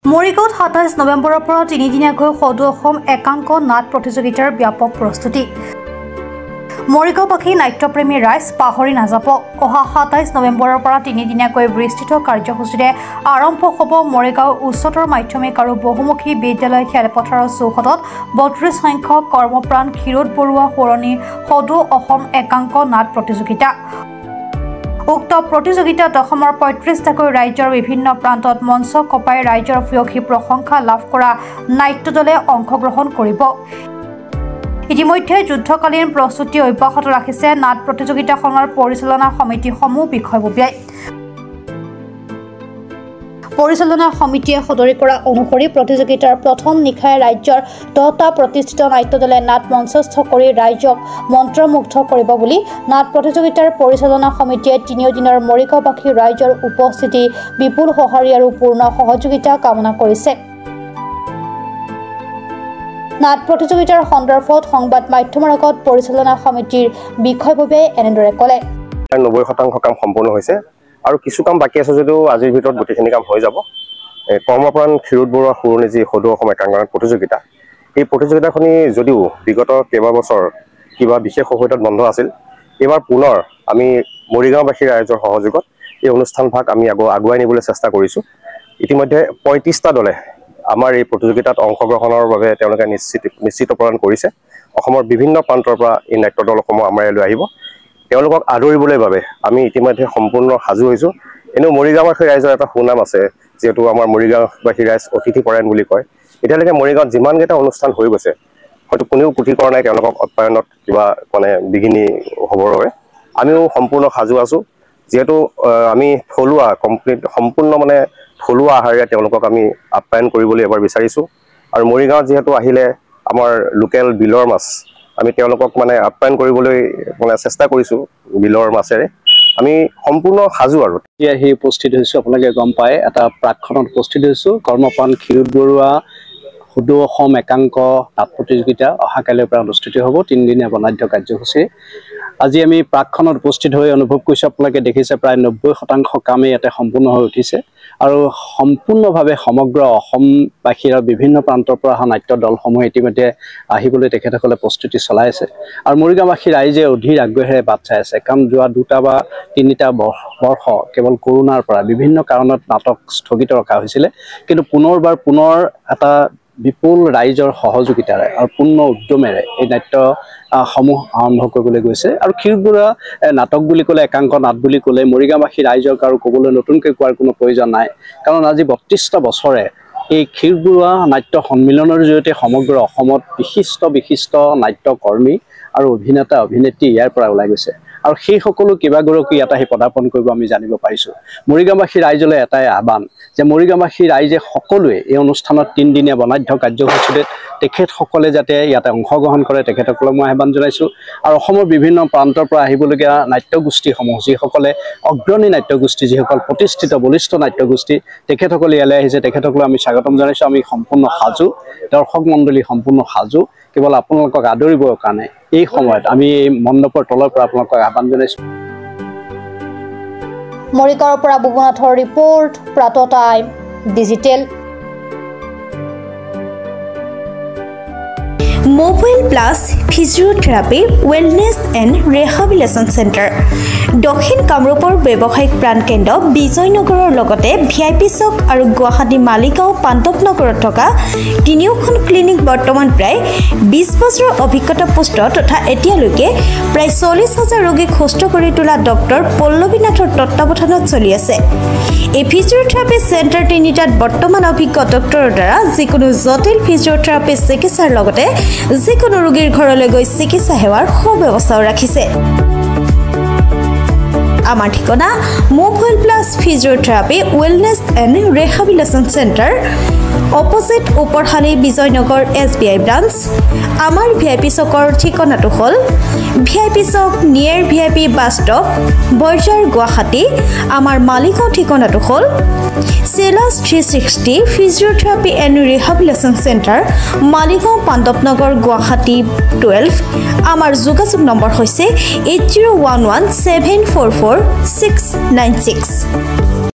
মৰিগাঁৱত ২৭ নৱেম্বৰৰ পৰা ৩ দিনীয়াকৈ সদৌ অসম একাংক নাট প্ৰতিযোগিতাৰ ব্যাপক প্ৰস্তুতি। মৰিগাঁওবাসী নাট্যপ্ৰেমী ৰাইজ পাহৰি নাযাব। অহা ২৭ নৱেম্বৰৰ পৰা ৩ দিনীয়াকৈ বিস্তৃত কাৰ্যসূচীৰে আৰম্ভ হ'ব মৰিগাঁও উচ্চতৰ মাধ্যমিক আৰু বহুমুখী বিদ্যালয় খেলপথাৰৰ চৌহদত ৩২ সংখ্যক কৰ্মপ্ৰাণ ক্ষীৰোদ বৰুৱা সোঁৱৰণী সদৌ অসম একাংক নাট প্ৰতিযোগিতা। উক্ত প্ৰতিযোগিতাত অসমৰ ৩৫টাকৈ ৰাজ্যৰ বিভিন্ন প্ৰান্তত মঞ্চ কপাই ৰাইজৰ ভূয়সী প্ৰশংসা লাভ কৰা নাট্য দলে অংশগ্ৰহণ কৰিব। ইতিমধ্যে যুদ্ধকালীন প্ৰস্তুতি অব্যাহত ৰাখিছে নাট প্ৰতিযোগিতাখনৰ পৰিচালনা সমিতিসমূহ বিষয়ববীয়াই। পৰিচালনা সমিতিয়ে সদৰি কৰা অনুসৰি প্ৰতিযোগিতাৰ প্ৰথম নিশাই ৰাজ্যৰ 10টা প্ৰতিষ্ঠিত নাট্য দলে নাট মঞ্চস্থ কৰি ৰাইজক মন্ত্ৰমুগ্ধ কৰিব বুলি নাট প্ৰতিযোগিতাৰ পৰিচালনা সমিতিয়ে 3 দিনৰ মৰিগাঁওবাসী ৰাইজৰ উপস্থিতি বিপুল সঁহাৰি আৰু পূৰ্ণ সহযোগিতা কামনা কৰিছে। নাট প্ৰতিযোগিতাৰ সন্দৰ্ভত সংবাদ মাধ্যমৰ আগত পৰিচালনা সমিতিৰ বিষয়ববীয়াই এনেদৰে ক'লে। 90% কাম সম্পূৰ্ণ হৈছে আৰু কিছু কাম বাকি আছে যদিও আজিৰ ভিতৰত গোটেইখিনি কাম হৈ যাব। কৰ্মপ্ৰাণ ক্ষীৰোদ বৰুৱা সোঁৱৰণী যি সদৌ অসম একাংক নাট প্ৰতিযোগিতা, এই প্ৰতিযোগিতাখনি যদিও বিগত কেইবাবছৰ কিবা বিশেষ অসুবিধাত বন্ধ আছিল, এইবাৰ পুনৰ আমি মৰিগাঁওবাসী ৰাইজৰ সহযোগত এই অনুষ্ঠানভাগ আমি আগুৱাই নিবলৈ চেষ্টা কৰিছোঁ। ইতিমধ্যে ৩৫টা দলে আমাৰ এই প্ৰতিযোগিতাত অংশগ্ৰহণৰ বাবে তেওঁলোকে নিশ্চিত প্ৰদান কৰিছে। অসমৰ বিভিন্ন প্ৰান্তৰ পৰা এই নাট্য দলসমূহ আমাৰ ইয়ালৈ আহিব। তেওঁলোকক আদৰিবলৈ বাবে আমি ইতিমধ্যে সম্পূৰ্ণ সাজু হৈছোঁ। এনেও মৰিগাঁওবাসী ৰাইজৰ এটা সুনাম আছে, যিহেতু আমাৰ মৰিগাঁওবাসী ৰাইজ অতিথিপৰায়ণ বুলি কয়। এতিয়ালৈকে মৰিগাঁৱত যিমানকেইটা অনুষ্ঠান হৈ গৈছে, হয়তো কোনেও পুথি কৰা নাই তেওঁলোকক আপ্যায়নত কিবা বিঘিনি হ'বৰ বাবে। আমিও সম্পূৰ্ণ সাজু আছোঁ, যিহেতু আমি সম্পূৰ্ণ থলুৱা আহাৰেৰে তেওঁলোকক আমি আপ্যায়ন কৰিবলৈ এবাৰ বিচাৰিছোঁ। আৰু মৰিগাঁৱত যিহেতু আহিলে আমাৰ লোকেল বিলৰ মাছ, আমি তেওঁলোকক আপ্যায়ন কৰিবলৈ চেষ্টা কৰিছোঁ বিলৰ মাছেৰে। আমি সম্পূৰ্ণ সাজু আৰু এতিয়া আহি উপস্থিত হৈছোঁ। আপোনালোকে গম পায় এটা প্ৰাক্ষণত উপস্থিত হৈছোঁ। কৰ্মপ্ৰাণ ক্ষীৰোদ বৰুৱা সদৌ অসম একাংক নাট প্ৰতিযোগিতা অহাকাইলৈৰ পৰা অনুষ্ঠিত হ'ব 3 দিনীয়া বৰ্ণাঢ্য কাৰ্যসূচী। আজি আমি প্ৰাক্ষণত উপস্থিত হৈ অনুভৱ কৰিছোঁ, আপোনালোকে দেখিছে প্ৰায় 90% কামেই ইয়াতে সম্পূৰ্ণ হৈ উঠিছে আৰু সম্পূৰ্ণভাৱে সমগ্ৰ অসমবাসীৰ বিভিন্ন প্ৰান্তৰ পৰা অহা নাট্য দলসমূহে ইতিমধ্যে আহিবলৈ তেখেতসকলে প্ৰস্তুতি চলাই আছে। আৰু মৰিগাঁওবাসী ৰাইজে অধীৰ আগ্ৰহেৰে বাট চাই আছে, কাৰণ যোৱা 2টা বা 3টা বৰ্ষ কেৱল কৰোণাৰ পৰা বিভিন্ন কাৰণত নাটক স্থগিত ৰখা হৈছিলে, কিন্তু পুনৰ এটা বিপুল ৰাইজৰ সহযোগিতাৰে আৰু পূৰ্ণ উদ্যমেৰে এই নাট্যসমূহ আৰম্ভ কৰিবলৈ গৈছে। আৰু ক্ষীৰোদ বৰুৱা নাটক বুলি ক'লে, একাংক নাট বুলি ক'লে মৰিগাঁওবাসী ৰাইজক আৰু ক'বলৈ নতুনকৈ কোৱাৰ কোনো প্ৰয়োজন নাই, কাৰণ আজি 32টা বছৰে এই ক্ষীৰোদ বৰুৱা নাট্য সন্মিলনৰ জৰিয়তে সমগ্ৰ অসমত বিশিষ্ট নাট্যকৰ্মী আৰু অভিনেতা অভিনেত্ৰী ইয়াৰ পৰা ওলাই গৈছে। আৰু সেই সকলো কেইবাগৰাকী ইয়াত আহি পদাৰ্পণ কৰিব আমি জানিব পাৰিছোঁ। মৰিগাঁওবাসী ৰাইজলৈ এটাই আহ্বান যে মৰিগাঁওবাসী ৰাইজে সকলোৱে এই অনুষ্ঠানত 3 দিনীয়া বৰ্ণাঢ্য কাৰ্যসূচীৰে তেখেতসকলে যাতে ইয়াতে অংশগ্ৰহণ কৰে, তেখেতসকলক মই আহ্বান জনাইছোঁ। আৰু অসমৰ বিভিন্ন প্ৰান্তৰ পৰা আহিবলগীয়া নাট্যগোষ্ঠীসমূহ, যিসকলে অগ্ৰণী নাট্যগোষ্ঠী, যিসকল প্ৰতিষ্ঠিত বলিষ্ঠ নাট্যগোষ্ঠী, তেখেতসকলে ইয়ালৈ আহিছে, তেখেতসকলক আমি স্বাগতম জনাইছোঁ। আমি সম্পূৰ্ণ সাজু, দৰ্শক মণ্ডলী সম্পূৰ্ণ সাজু, কেৱল আপোনালোকক আদৰিবৰ কাৰণে এই সময়ত আমি এই মণ্ডপৰ তলৰ পৰা আপোনালোকক আহ্বান জনাইছোঁ। মৰিগাঁৱৰ পৰা বুবনাথৰ report, Pratah time digital. Mobile plus physiotherapy wellness and rehabilitation center, দক্ষিণ কামৰূপৰ ব্যৱসায়িক প্ৰাণকেন্দ্ৰ বিজয়নগৰৰ লগতে VIP চক আৰু গুৱাহাটী মালিগাঁও পাণ্ডৱনগৰত থকা 3খন ক্লিনিক বৰ্তমান প্ৰায় 20 বছৰৰ অভিজ্ঞতা পুষ্ট তথা এতিয়ালৈকে প্ৰায় 40,000 ৰোগীক সুস্থ কৰি তোলা ডক্টৰ পল্লৱী নাথৰ তত্বাৱধানত চলি আছে। এই ফিজিঅ'থেৰাপি চেণ্টাৰ 3টাত বৰ্তমান অভিজ্ঞ ডক্টৰৰ দ্বাৰা যিকোনো জটিল ফিজিঅ'থেৰাপি চিকিৎসাৰ লগতে যিকোনো ৰোগীৰ ঘৰলৈ গৈ চিকিৎসা সেৱাৰ সুব্যৱস্থাও ৰাখিছে। আমাৰ ঠিকনা mobile plus physiotherapy wellness and rehabilitation center, opposite Oparshali Bijoynagar SBI branch. আমাৰ VIP চকৰ ঠিকনাটো হ'ল VIP Chowk near VIP bus stop, Borjhar, Guwahati. আমাৰ মালিগাঁও ঠিকনাটো হ'ল চেলাছ 360 physiotherapy and rehabilitation center, Maligaon Pandavnagar, Guwahati 12। আমাৰ যোগাযোগ নম্বৰ হৈছে 8011744696।